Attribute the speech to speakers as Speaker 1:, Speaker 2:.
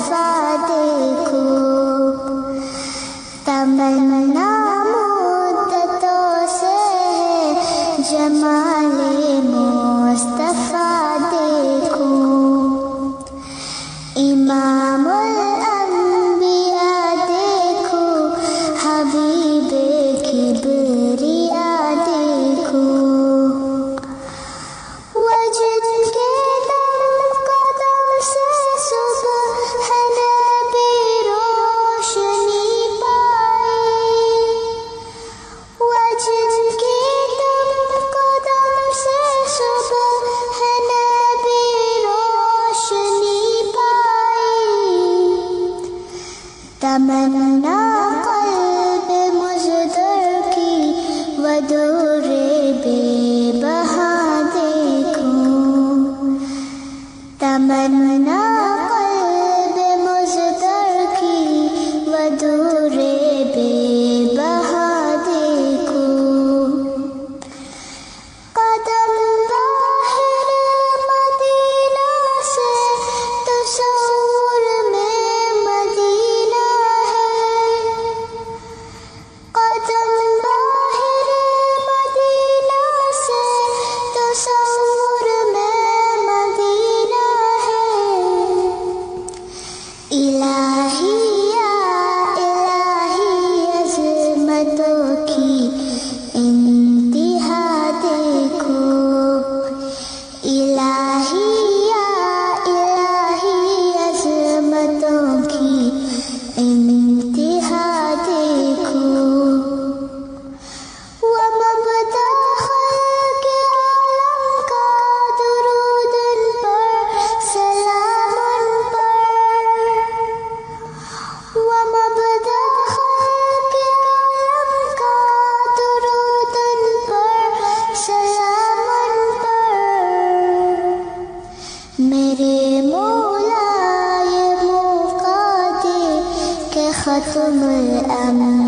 Speaker 1: مصطفیٰ دیکھو، تمنا مدتوں سے ہے جمال مصطفیٰ دیکھو، امام الانبیاء دیکھو، حبیب کبریا دیکھو، وجد کے دم قدم سے صبح نبی روشنی پائی، وجد کے دم قدم سے صبح نبی روشنی پائی، تمنا قلب مزدر کی ودور بے بہا دیکھو، تمنا قلب مزدر کی ودور بے بہا دیکھو، قدم باہر مدینہ سے تصور میں مدینہ ہے، قدم باہر مدینہ سے تصور میں مدینہ ہے، الہی یا الہی عظمتوں کی انتہا دیکھو، الہی یا الہی عظمتوں کی انتہا دیکھو، ومبدأ خلق عالم کا درود ان پر سلام ان پر، ومبدأ خلق عالم کا درود ان پر سلام ان پر، میرے مولا یہ موقع دے کہ ختم الانبیاء